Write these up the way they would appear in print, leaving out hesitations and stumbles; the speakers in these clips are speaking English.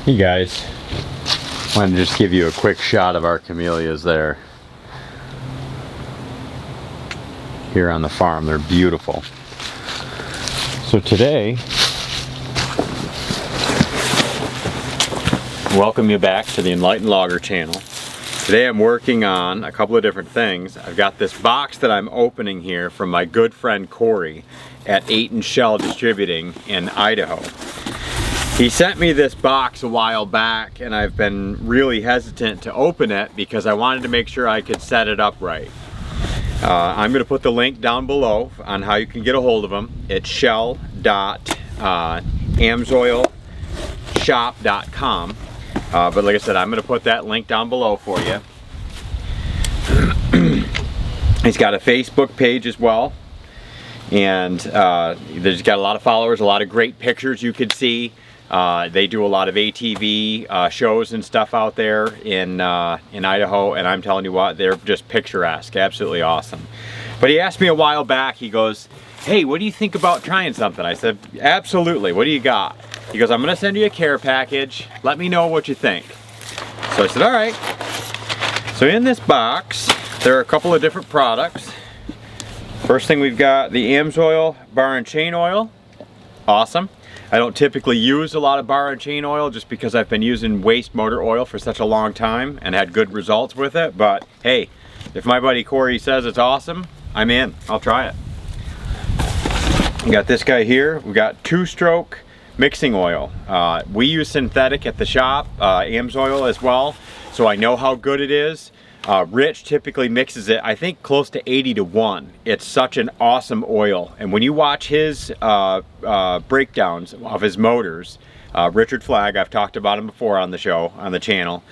Hey guys, wanted to just give you a quick shot of our camellias there. Here on the farm, they're beautiful. So today, welcome you back to the Enlightened Logger channel. Today I'm working on a couple of different things. I've got this box that I'm opening here from my good friend Cory at Aten-Schell Distributing in Idaho. He sent me this box a while back and I've been really hesitant to open it because I wanted to make sure I could set it up right. I'm going to put the link down below on how you can get a hold of them. It's shell.amsoilshop.com. But like I said, I'm going to put that link down below for you. He's got a Facebook page as well. And there's got a lot of followers, a lot of great pictures you could see. They do a lot of ATV shows and stuff out there in Idaho, and I'm telling you what, they're just picturesque, absolutely awesome. But he asked me a while back, he goes, hey, what do you think about trying something? I said, absolutely, what do you got? He goes, I'm going to send you a care package, let me know what you think. So I said, all right. So in this box, there are a couple of different products. First thing we've got the Amsoil bar and chain oil, awesome. I don't typically use a lot of bar and chain oil just because I've been using waste motor oil for such a long time and had good results with it. But hey, if my buddy Cory says it's awesome, I'm in. I'll try it. We got this guy here. We got 2-stroke mixing oil. We use synthetic at the shop, Amsoil as well, so I know how good it is. Rich typically mixes it, I think, close to 80-1. It's such an awesome oil, and when you watch his breakdowns of his motors, Richard Flagg, I've talked about him before on the show, on the channel.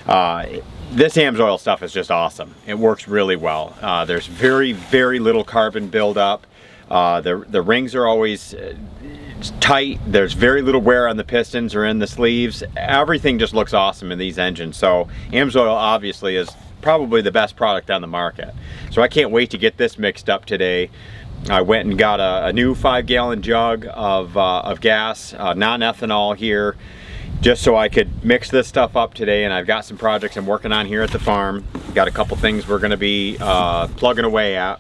This Amsoil stuff is just awesome. It works really well. There's very, very little carbon buildup. The rings are always tight. There's very little wear on the pistons or in the sleeves. Everything just looks awesome in these engines. So Amsoil obviously is probably the best product on the market. So I can't wait to get this mixed up today. I went and got a new 5-gallon jug of gas, non-ethanol here, just so I could mix this stuff up today. And I've got some projects I'm working on here at the farm. Got a couple things we're going to be plugging away at.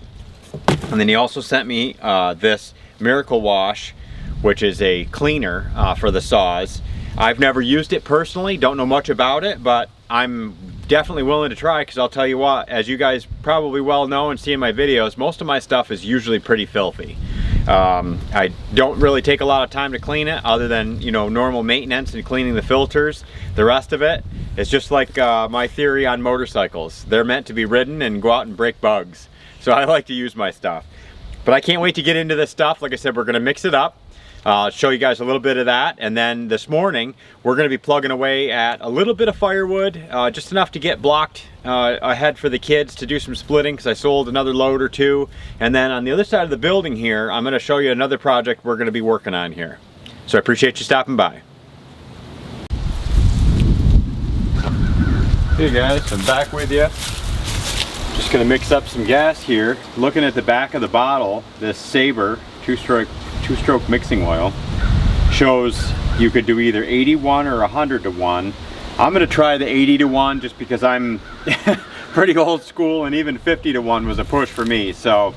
And then he also sent me this Miracle Wash, which is a cleaner for the saws. I've never used it personally, don't know much about it, but I'm definitely willing to try, because I'll tell you what, as you guys probably well know and see in my videos, most of my stuff is usually pretty filthy. I don't really take a lot of time to clean it other than, you know, normal maintenance and cleaning the filters. The rest of it is just like my theory on motorcycles. They're meant to be ridden and go out and break bugs. So I like to use my stuff. But I can't wait to get into this stuff. Like I said, we're going to mix it up. Show you guys a little bit of that, and then this morning we're going to be plugging away at a little bit of firewood, just enough to get blocked ahead for the kids to do some splitting, because I sold another load or two. And then on the other side of the building here, I'm going to show you another project we're going to be working on here. So I appreciate you stopping by. Hey guys, I'm back with you. Just going to mix up some gas here. Looking at the back of the bottle, this Sabre 2-stroke mixing oil shows you could do either 80-1 or 100-1. I'm going to try the 80-1 just because I'm pretty old school, and even 50-1 was a push for me. So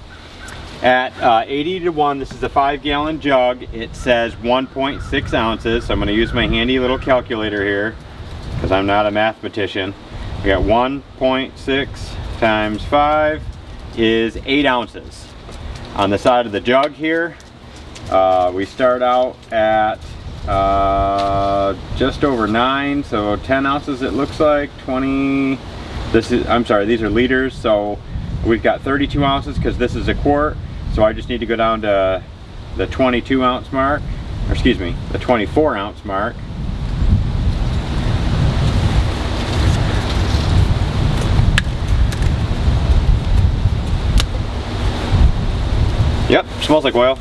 at 80-1, this is a 5-gallon jug. It says 1.6 ounces. So I'm going to use my handy little calculator here because I'm not a mathematician. We got 1.6 times 5 is 8 ounces. On the side of the jug here, we start out at just over 9, so 10 ounces it looks like. 20, this is, I'm sorry, these are liters, so we've got 32 ounces because this is a quart. So I just need to go down to the 22 ounce mark, or excuse me, the 24 ounce mark. Yep, smells like oil.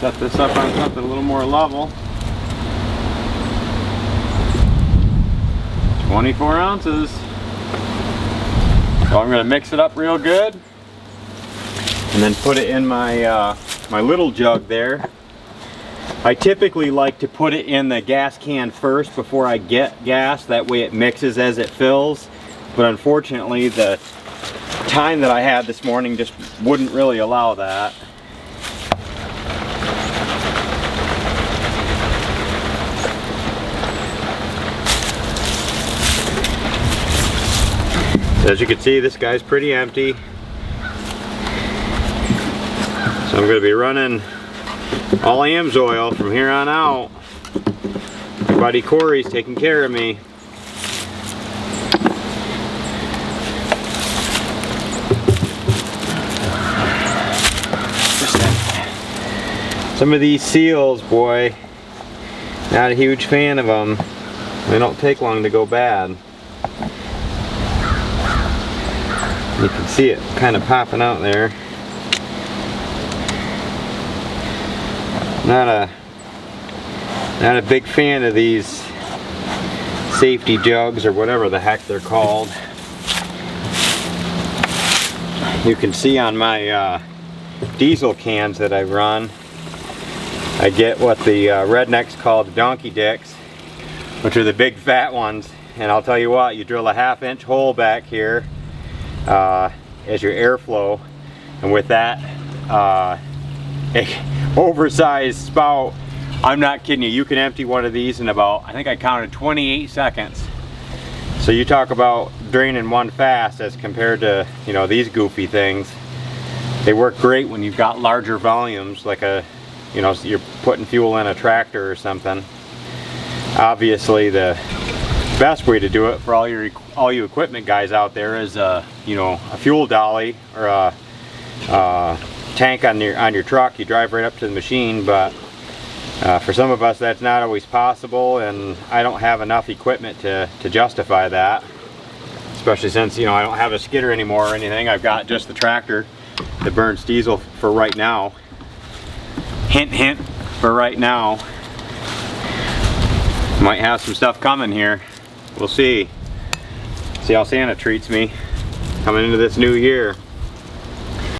set this up on something a little more level. 24 ounces. So I'm going to mix it up real good and then put it in my my little jug there. I typically like to put it in the gas can first before I get gas. That way it mixes as it fills. But unfortunately the time that I had this morning just wouldn't really allow that. So as you can see, this guy's pretty empty. So I'm going to be running all Amsoil from here on out. My buddy Cory's taking care of me. Some of these seals, boy, not a huge fan of them. They don't take long to go bad. You can see it kind of popping out there. Not a big fan of these safety jugs or whatever the heck they're called. You can see on my diesel cans that I run, I get what the rednecks call the donkey dicks, which are the big fat ones. And I'll tell you what, you drill a 1/2 inch hole back here as your airflow, and with that oversized spout, I'm not kidding you, you can empty one of these in about, I think I counted 28 seconds. So you talk about draining one fast as compared to, you know, these goofy things. They work great when you've got larger volumes, like a, you know, you're putting fuel in a tractor or something. Obviously the best way to do it for all you equipment guys out there is you know, a fuel dolly or a tank on your truck. You drive right up to the machine, but for some of us that's not always possible, and I don't have enough equipment to justify that, especially since, you know, I don't have a skidder anymore or anything. I've got just the tractor that burns diesel for right now. Hint hint, for right now. Might have some stuff coming here. We'll see. See how Santa treats me coming into this new year.